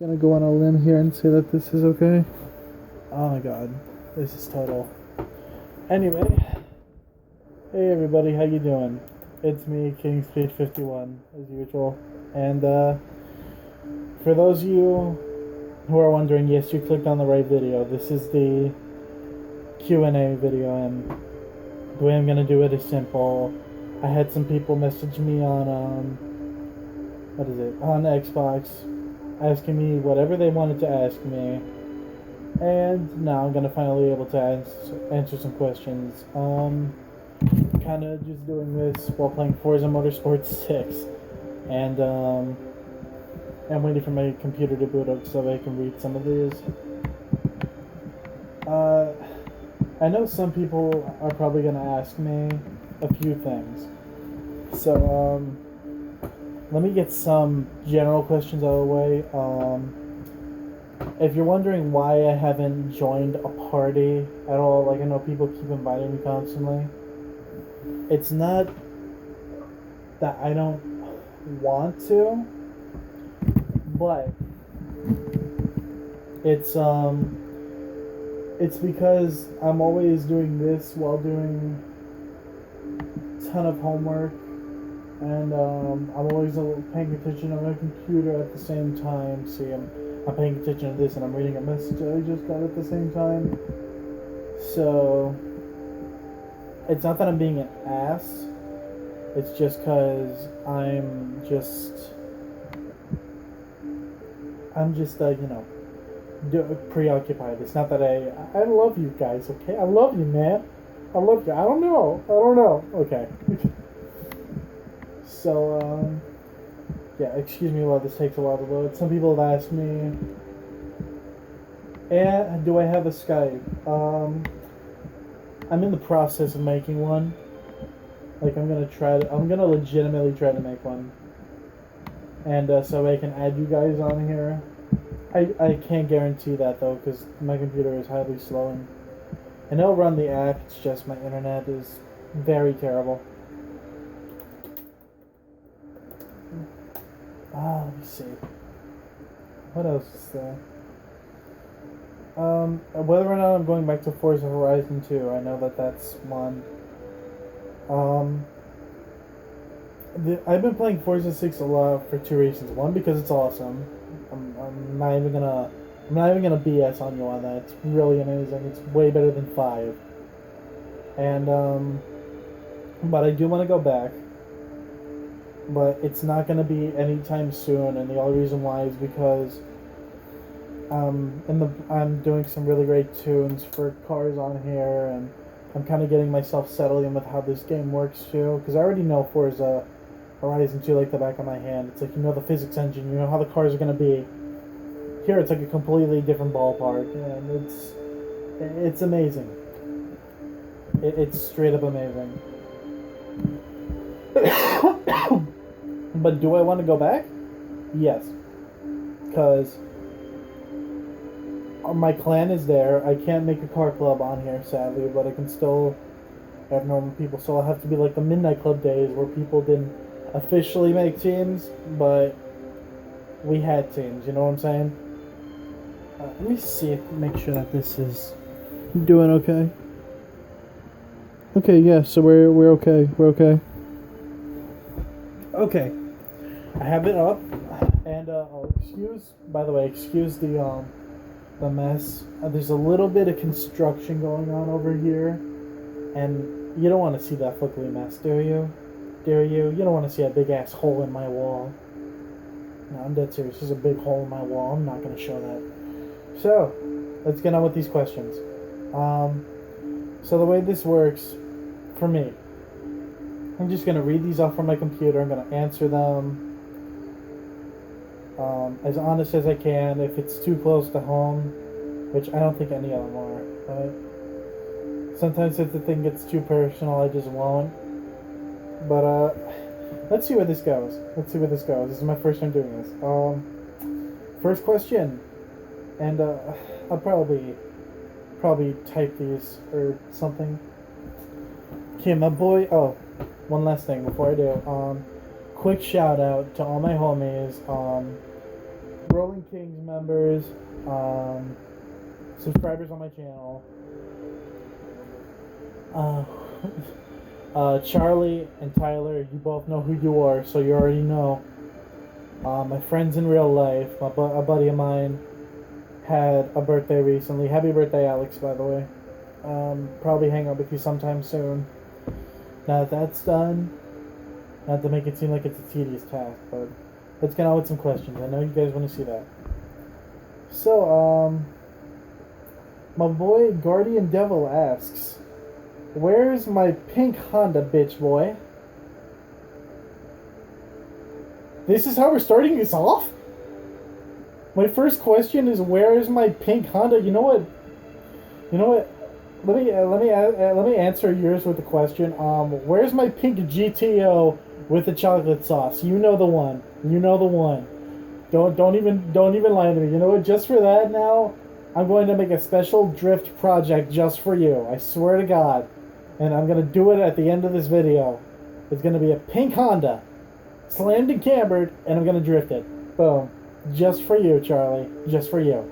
Gonna go on a limb here and say that this is okay. Oh my god, this is total. Anyway, hey everybody, how you doing? It's me, King Speed 51, as usual. And for those of you who are wondering, yes, you clicked on the right video. This is the Q&A video, and the way I'm gonna do it is simple. I had some people message me on on Xbox, asking me whatever they wanted to ask me, and now I'm gonna finally be able to answer some questions. Kind of just doing this while playing Forza Motorsport 6, and I'm waiting for my computer to boot up so I can read some of these. I know some people are probably gonna ask me a few things, so let me get some general questions out of the way. If you're wondering why I haven't joined a party at all, like I know people keep inviting me constantly, it's not that I don't want to, but it's because I'm always doing this while doing a ton of homework, and I'm always paying attention on my computer at the same time. See, I'm paying attention to this and I'm reading a message I just got at the same time. So it's not that I'm being an ass. It's just because I'm just preoccupied. It's not that I love you guys, okay? I love you, man. I love you. I don't know. Okay. So, yeah, excuse me while this takes a while to load. Some people have asked me, and do I have a Skype? I'm in the process of making one. Like, I'm gonna legitimately try to make one. And so I can add you guys on here. I can't guarantee that though, because my computer is highly slowing. And it'll run the app, it's just my internet is very terrible. Let me see. What else is there? Whether or not I'm going back to Forza Horizon 2, I know that that's one. I've been playing Forza 6 a lot for two reasons. One, because it's awesome. I'm not even gonna BS on you on that. It's really amazing. It's way better than 5. And but I do want to go back. But it's not gonna be anytime soon, and the only reason why is because I'm doing some really great tunes for cars on here, and I'm kind of getting myself settled in with how this game works too. Because I already know Forza Horizon 2 like the back of my hand. It's like, you know the physics engine, you know how the cars are gonna be. Here it's like a completely different ballpark, and it's amazing. It's straight up amazing. But do I want to go back? Yes, because my clan is there. I can't make a car club on here, sadly, but I can still have normal people. So I'll have to be like the Midnight Club days where people didn't officially make teams, but we had teams. You know what I'm saying? Let me see, make sure that this is doing okay. Okay, yeah. So we're okay. We're okay. Okay, I have it up, and excuse the mess. There's a little bit of construction going on over here, and you don't want to see that ugly mess, do you? You don't want to see a big ass hole in my wall. No, I'm dead serious. There's a big hole in my wall. I'm not going to show that. So, let's get on with these questions. So the way this works, for me, I'm just going to read these off from my computer. I'm going to answer them as honest as I can. If it's too close to home, which I don't think any of them are, right? Sometimes if the thing gets too personal, I just won't. But, let's see where this goes. This is my first time doing this. First question. And, I'll probably type these or something. Okay, my boy. Oh, one last thing before I do. Quick shout out to all my homies. Rolling Kings members, subscribers on my channel, Charlie and Tyler, you both know who you are, so you already know. My friends in real life, a buddy of mine had a birthday recently. Happy birthday, Alex, by the way. Probably hang out with you sometime soon. Now that that's done, not to make it seem like it's a tedious task, but let's get on with some questions. I know you guys want to see that. So, my boy Guardian Devil asks, where's my pink Honda, bitch boy? This is how we're starting this off? My first question is, where is my pink Honda? You know what? Let me answer yours with the question. Where's my pink GTO with the chocolate sauce? You know the one. You know the one. Don't even lie to me. You know what? Just for that now, I'm going to make a special drift project just for you. I swear to God. And I'm gonna do it at the end of this video. It's gonna be a pink Honda, slammed and cambered, and I'm gonna drift it. Boom. Just for you, Charlie. Just for you.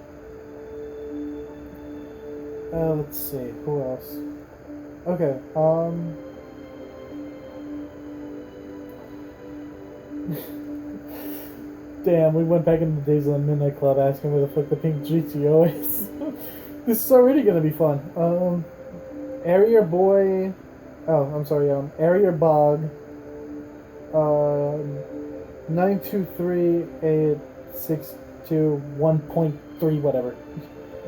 Let's see. Who else? Okay. Damn, we went back into the days of the Midnight Club asking where the fuck the pink GTO is. This is already gonna be fun. Area Boy. Oh, I'm sorry. Area Bog. 9238621.3 whatever.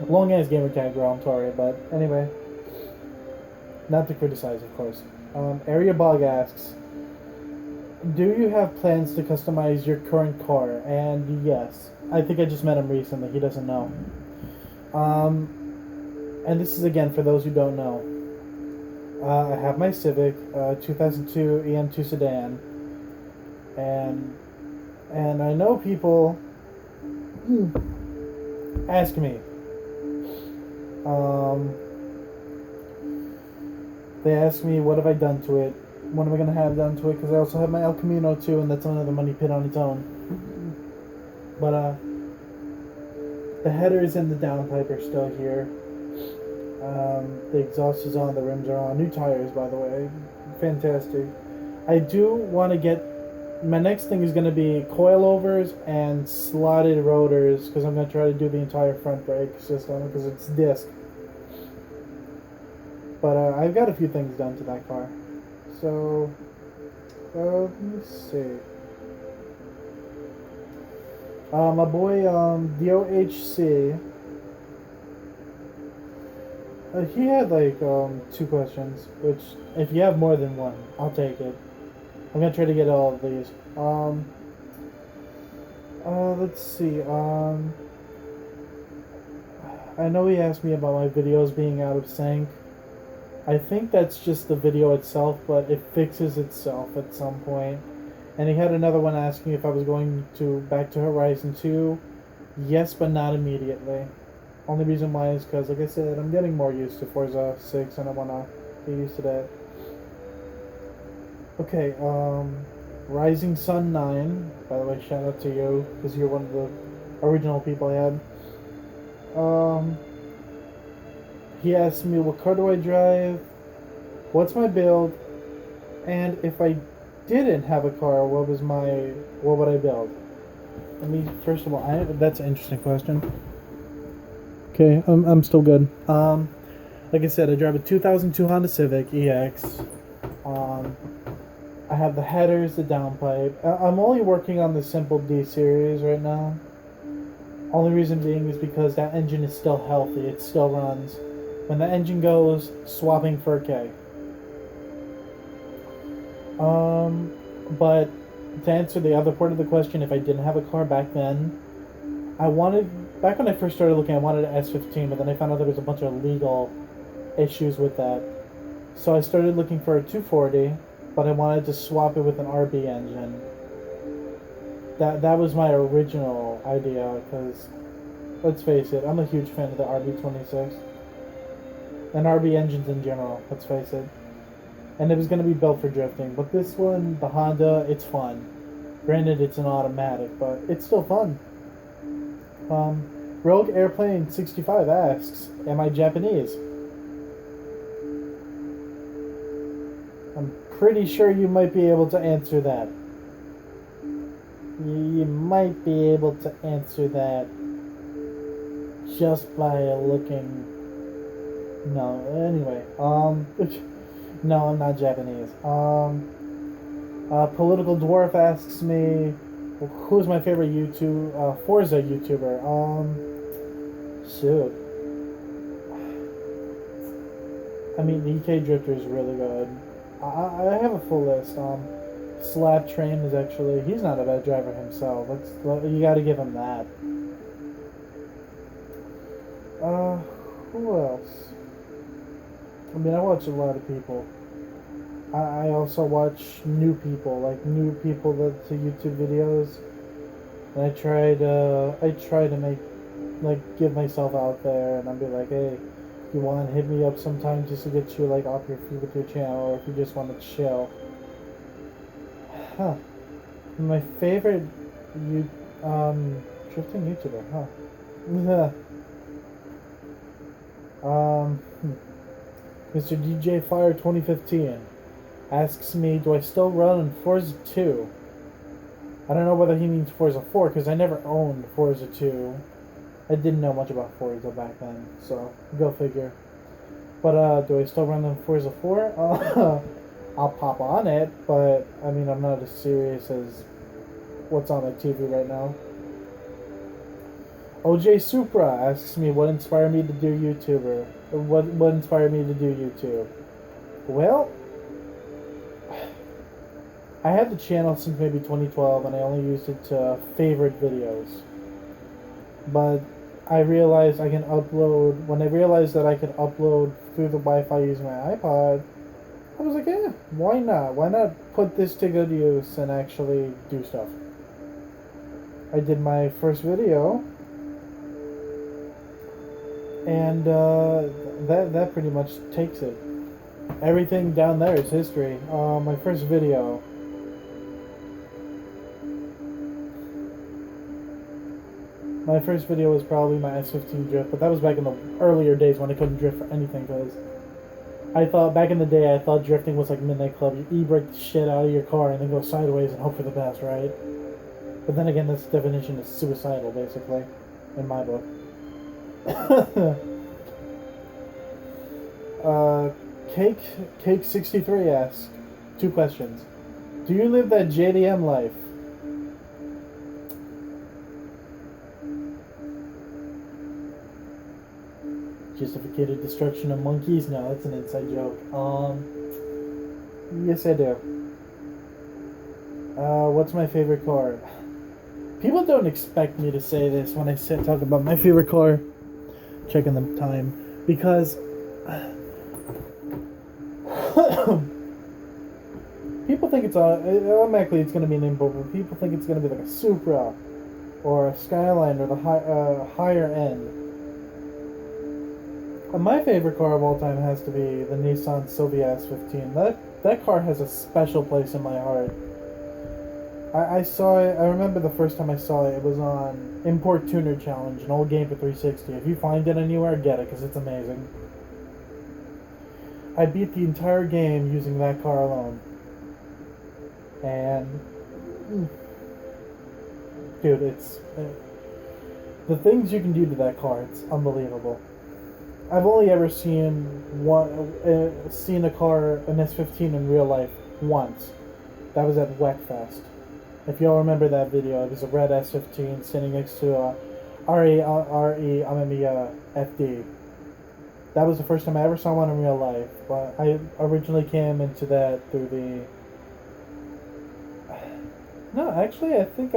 Long ass gamer tag, bro. I'm sorry, but anyway. Not to criticize, of course. Area Bog asks, do you have plans to customize your current car? And yes. I think I just met him recently. He doesn't know. And this is again for those who don't know. I have my Civic, 2002 EM2 sedan, and I know people ask me, they ask me what have I done to it, what am I going to have done to it, because I also have my El Camino too, and that's another money pit on its own. But the headers and the downpipe are still here. The exhaust is on, the rims are on. New tires, by the way. Fantastic. I do want to get... My next thing is going to be coilovers and slotted rotors, because I'm going to try to do the entire front brake system, because it's disc. But I've got a few things done to that car. So, let me see. My boy, DOHC... he had like 2 questions, which if you have more than one, I'll take it. I'm gonna try to get all of these. Let's see. I know he asked me about my videos being out of sync. I think that's just the video itself, but it fixes itself at some point. And he had another one asking if I was going back to Horizon 2. Yes, but not immediately. Only reason why is because, like I said, I'm getting more used to Forza 6 and I want to get used to that. Okay, Rising Sun 9, by the way, shout out to you, because you're one of the original people I had. He asked me, what car do I drive, what's my build, and if I didn't have a car, what would I build? Let me, first of all, that's an interesting question. Okay, I'm still good. Like I said, I drive a 2002 Honda Civic EX. I have the headers, the downpipe. I'm only working on the simple D series right now. Only reason being is because that engine is still healthy. It still runs. When the engine goes, swapping for a K. But to answer the other part of the question, if I didn't have a car back then, back when I first started looking, I wanted an S15, but then I found out there was a bunch of legal issues with that. So I started looking for a 240, but I wanted to swap it with an RB engine. That was my original idea, because, let's face it, I'm a huge fan of the RB26. And RB engines in general, let's face it. And it was going to be built for drifting, but this one, the Honda, it's fun. Granted, it's an automatic, but it's still fun. Rogue Airplane 65 asks, am I Japanese? I'm pretty sure you might be able to answer that. You might be able to answer that just by looking. No, anyway. No, I'm not Japanese. Political Dwarf asks me, who's my favorite Forza YouTuber? Shoot. I mean, EK Drifter is really good. I have a full list. Slap Train is actually, he's not a bad driver himself. You gotta give him that. Who else? I mean, I watch a lot of people. I also watch new people that to YouTube videos. And I try to make, like, give myself out there, and I'll be like, hey, you want to hit me up sometime just to get you, like, off your feet with your channel, or if you just want to chill. Huh. My favorite drifting YouTuber, huh? Mr. DJ Fire 2015 asks me, do I still run in Forza 2? I don't know whether he means Forza 4, because I never owned Forza 2. I didn't know much about Forza back then, so go figure. But, do I still run in Forza 4? I'll pop on it, but, I mean, I'm not as serious as what's on my TV right now. OJ Supra asks me what inspired me to do YouTuber. What inspired me to do YouTube? Well, I had the channel since maybe 2012, and I only used it to favorite videos. But I realized I can upload. When I realized that I could upload through the Wi-Fi using my iPod, I was like, yeah, why not? Why not put this to good use and actually do stuff? I did my first video, and that pretty much takes it. Everything down there is history. My first video. My first video was probably my S15 drift, but that was back in the earlier days when I couldn't drift for anything, because I thought, back in the day, I thought drifting was like Midnight Club. You e-brake the shit out of your car and then go sideways and hope for the best, right? But then again, this definition is suicidal, basically, in my book. Cake63 asks, 2 questions. Do you live that JDM life? Justificated destruction of monkeys? No, that's an inside joke. Yes I do. What's my favorite car? People don't expect me to say this when I talk about my favorite car. Checking the time. Because people think it's automatically it's going to be an import, but people think it's going to be like a Supra or a Skyline or the higher end. My favorite car of all time has to be the Nissan Silvia S15. That car has a special place in my heart. I saw it. I remember the first time I saw it. It was on Import Tuner Challenge, an old game for 360. If you find it anywhere, get it, because it's amazing. I beat the entire game using that car alone. And dude, it's the things you can do to that car. It's unbelievable. I've only ever seen a car, an S15 in real life once. That was at WECFest. If y'all remember that video, it was a red S15 sitting next to a FD. That was the first time I ever saw one in real life. But I originally came into that through the... No, actually, I think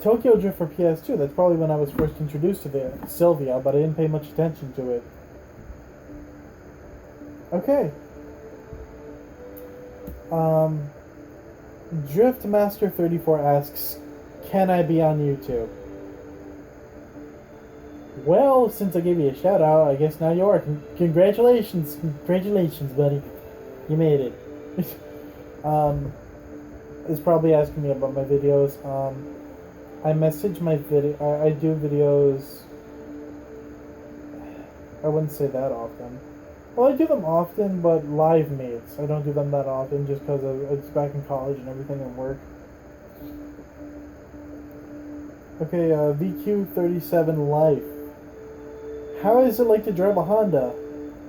Tokyo Drift for PS2, that's probably when I was first introduced to the Silvia, but I didn't pay much attention to it. Okay. Driftmaster34 asks, can I be on YouTube? Well, since I gave you a shout out, I guess now you are. Congratulations, buddy. You made it. It's probably asking me about my videos. I message my video. I do videos. I wouldn't say that often. Well, I do them often, but live meets. I don't do them that often just because it's back in college and everything and work. Okay, VQ37 Life. How is it like to drive a Honda?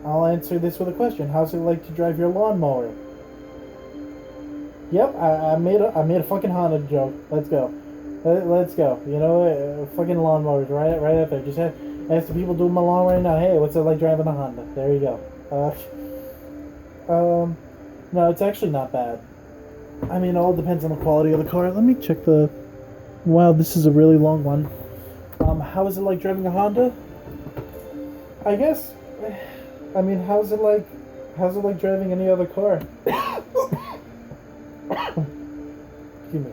I'll answer this with a question. How's it like to drive your lawnmower? Yep, I made a fucking Honda joke. Let's go. Let's go. You know, fucking lawnmowers right up there. Just ask the people doing my lawn right now. Hey, what's it like driving a Honda? There you go. No, it's actually not bad. I mean, it all depends on the quality of the car. Let me check the. Wow, this is a really long one. How is it like driving a Honda? I guess. I mean, how's it like driving any other car? Excuse me.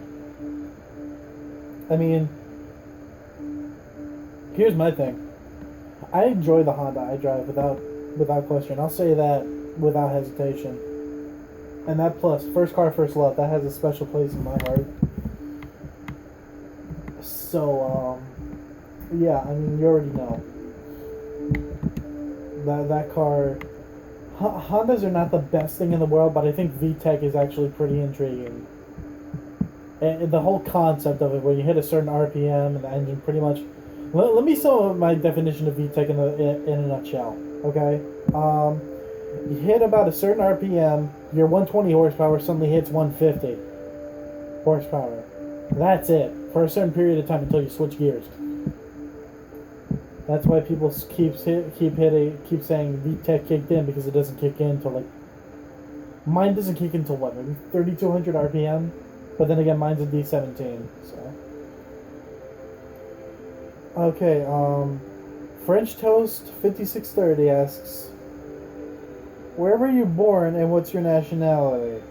I mean, here's my thing. I enjoy the Honda I drive without question. I'll say that without hesitation. And that plus, first car, first love, that has a special place in my heart. So, yeah, I mean, you already know. That car... Hondas are not the best thing in the world, but I think VTEC is actually pretty intriguing. And the whole concept of it, when you hit a certain RPM and the engine pretty much... Let me sum up my definition of VTEC in a nutshell, okay? You hit about a certain RPM, your 120 horsepower suddenly hits 150 horsepower. That's it, for a certain period of time until you switch gears. That's why people keep saying VTEC kicked in, because it doesn't kick in until like... Mine doesn't kick in until what, maybe 3200 RPM? But then again, mine's a D17, so... Okay, French Toast 5630 asks, where were you born and what's your nationality?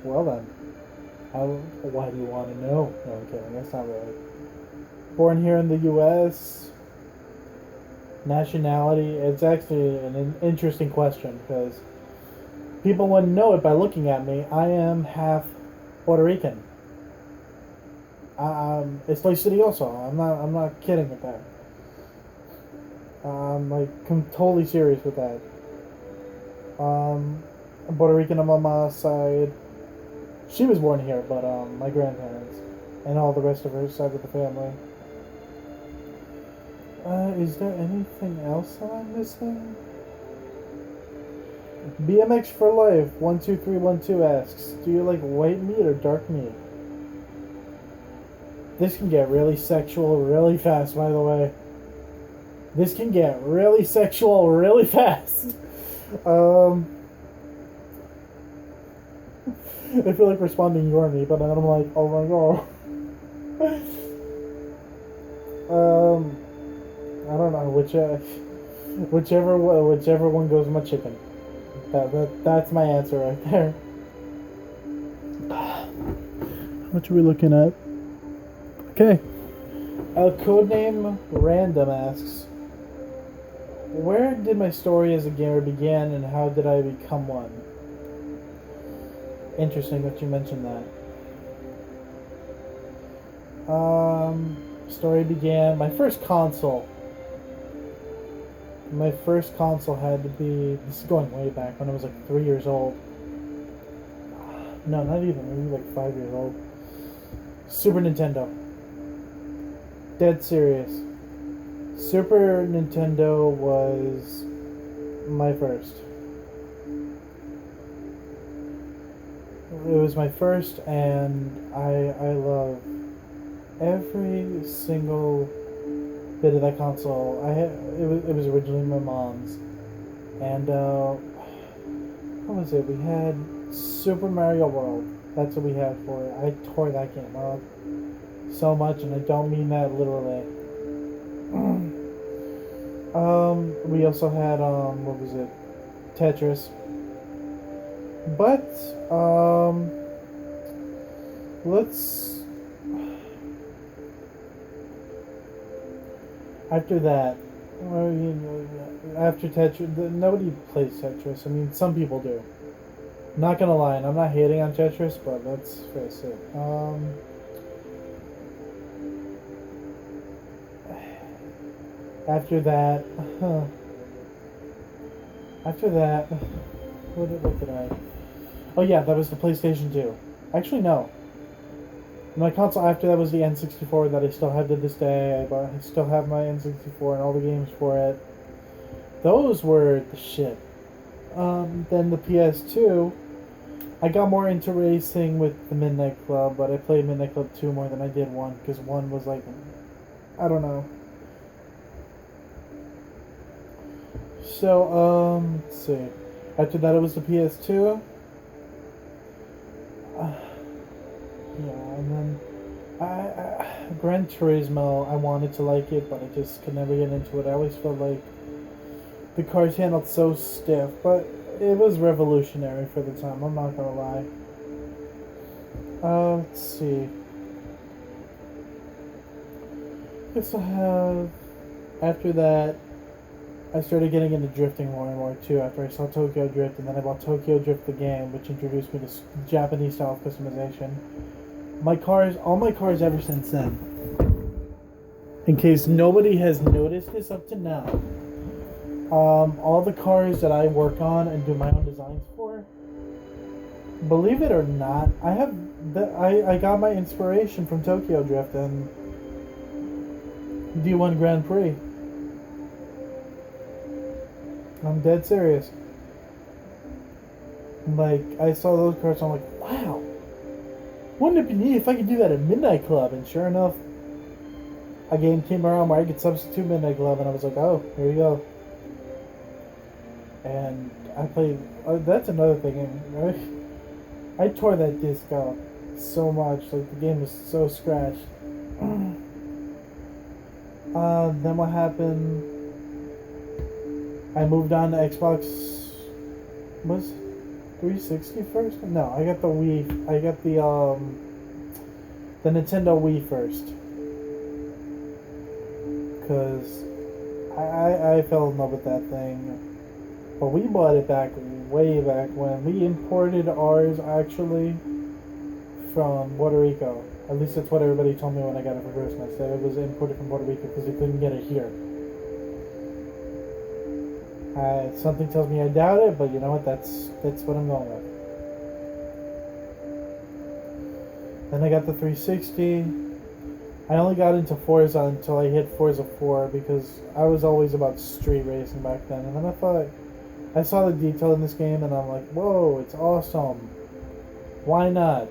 Well then, why do you want to know? No, I'm kidding, that's not really. Born here in the U.S., nationality, it's actually an interesting question, because people wouldn't know it by looking at me. I am half Puerto Rican. Estoy serioso. I'm not kidding with that. I'm totally serious with that. I'm Puerto Rican on my mom's side. She was born here, but my grandparents and all the rest of her side of the family. Is there anything else that I'm missing? BMX for Life 12312 asks, do you like white meat or dark meat? This can get really sexual really fast, by the way. This can get really sexual really fast. I feel like responding you're me, but then I'm like, oh my god. I don't know, whichever one goes with my chicken. That's my answer right there. What are we looking at? Okay. Codename Random asks, where did my story as a gamer begin and how did I become one? Interesting that you mentioned that. Story began, my first console had to be, this is going way back, when I was like 3 years old. No, not even, maybe like 5 years old. Super Nintendo. Dead serious. Super Nintendo was my first. It was my first, and I love every single bit of that console. It was originally my mom's, and what was it? We had Super Mario World. That's what we had for it. I tore that game up so much, and I don't mean that literally. We also had what was it? Tetris. But let's after that. After Tetris, nobody plays Tetris. I mean, some people do. Not gonna lie, and I'm not hating on Tetris, but let's face it. After that, after that, what did I? Oh yeah, that was the PlayStation 2. Actually, no. My console after that was the N64 that I still have to this day. I still have my N64 and all the games for it. Those were the shit. Then the PS2, I got more into racing with the Midnight Club, but I played Midnight Club 2 more than I did 1, because 1 was like, I don't know. So, let's see. After that, it was the PS2. Yeah, and then Gran Turismo, I wanted to like it, but I just could never get into it. I always felt like the cars handled so stiff, but it was revolutionary for the time, I'm not gonna lie. Let's see. Guess I have... After that, I started getting into drifting more and more too after I saw Tokyo Drift, and then I bought Tokyo Drift the game, which introduced me to Japanese style of customization. All my cars ever since then, in case nobody has noticed this up to now, all the cars that I work on and do my own designs for, believe it or not, I got my inspiration from Tokyo Drift and D1 Grand Prix. I'm dead serious. Like, I saw those cars, I'm like, wow, wouldn't it be neat if I could do that at Midnight Club? And sure enough, a game came around where I could substitute Midnight Club, and I was like, oh, here you go. And I played. That's another thing. I tore that disc out so much. Like, the game was so scratched. Then what happened? I moved on to Xbox. Was 360 first? No, I got the Wii. I got the Nintendo Wii first. Cause I fell in love with that thing. But we bought it way back when. We imported ours actually from Puerto Rico. At least that's what everybody told me when I got it for Christmas. That it was imported from Puerto Rico because they couldn't get it here. Something tells me I doubt it, but you know what? That's what I'm going with. Then I got the 360. I only got into Forza until I hit Forza 4 because I was always about street racing back then. And then I saw the detail in this game and I'm like, whoa, it's awesome. Why not?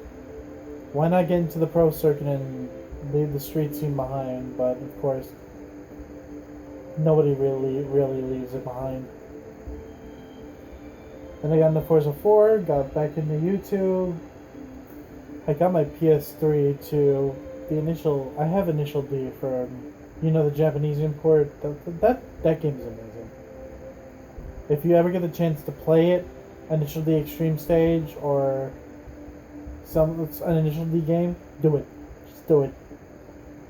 Why not get into the pro circuit and leave the street scene behind? But of course, nobody really leaves it behind. Then I got into Forza 4, got back into YouTube. I got my PS3 too. I have Initial D for, the Japanese import. That game is amazing. If you ever get the chance to play it, Initial D Extreme Stage or an Initial D game, do it. Just do it.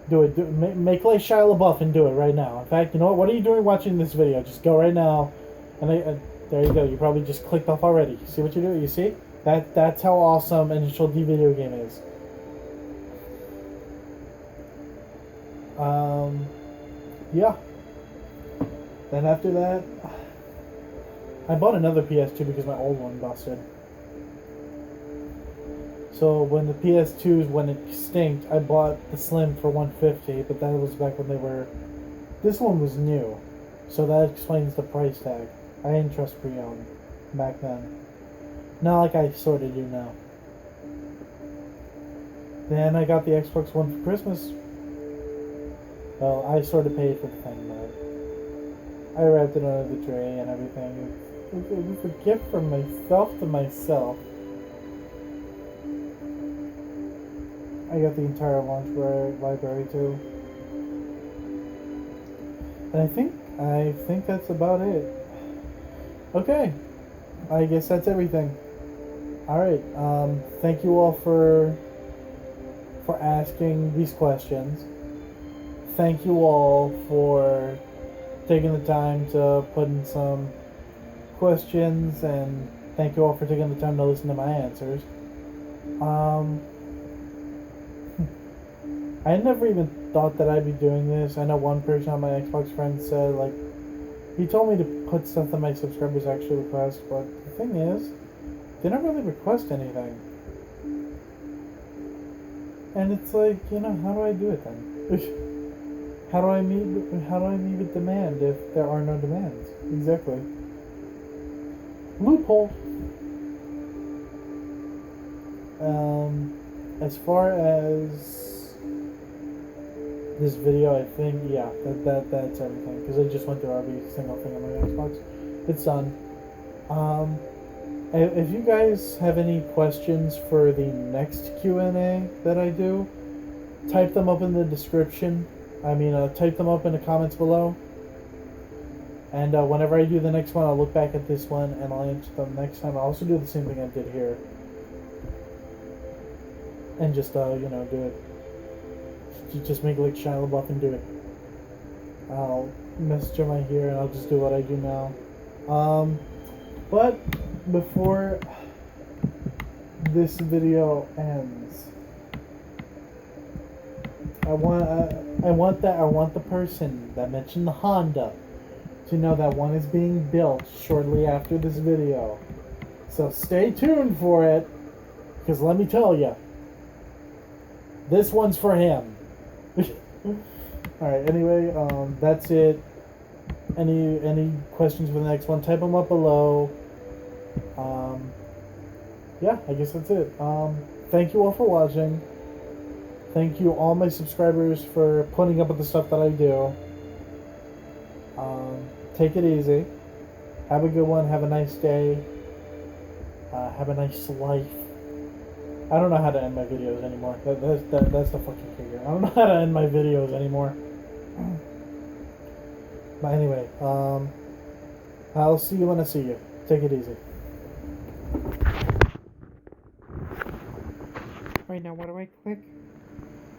Do it. Make like Shia LaBeouf and do it right now. In fact, you know what? What are you doing watching this video? Just go right now, and there you go. You probably just clicked off already. See what you do? You see? That's how awesome Initial D video game is. Yeah. Then after that, I bought another PS2 because my old one busted. So when the PS2s went extinct, I bought the Slim for $150, but that was back when they were... This one was new, so that explains the price tag. I didn't trust pre-owned back then. Not like I sort of do now. Then I got the Xbox One for Christmas. Well, I sort of paid for the thing, but I wrapped it under the tray and everything. It was a gift from myself to myself. I got the entire launch library too. And I think that's about it. Okay. I guess that's everything. Alright, thank you all for asking these questions. Thank you all for taking the time to put in some questions and Thank you all for taking the time to listen to my answers. I never even thought that I'd be doing this. I know one person on my Xbox friend said, like, he told me to put stuff that my subscribers actually request, but the thing is, they don't really request anything. And it's like, you know, how do I do it then? How do I meet with demand if there are no demands? Exactly. Loophole. As far as this video, I think, yeah, that's everything. Because I just went through every single thing on my Xbox. It's done. If you guys have any questions for the next Q&A that I do, type them up in the description. Type them up in the comments below. And whenever I do the next one, I'll look back at this one and I'll answer them next time. I'll also do the same thing I did here. And just, do it. Just make like Shia LaBeouf and do it. I'll message him right here and I'll just do what I do now. But before this video ends, I want the person that mentioned the Honda to know that one is being built shortly after this video. So stay tuned for it, because let me tell you, this one's for him. Alright, anyway, that's it. Any questions for the next one, type them up below. Yeah, I guess that's it. Thank you all for watching. Thank you all my subscribers for putting up with the stuff that I do. Take it easy. Have a good one. Have a nice day. Have a nice life. I don't know how to end my videos anymore. That's the fucking figure. I don't know how to end my videos anymore. But anyway, I'll see you when I see you. Take it easy. Right now, what do I click?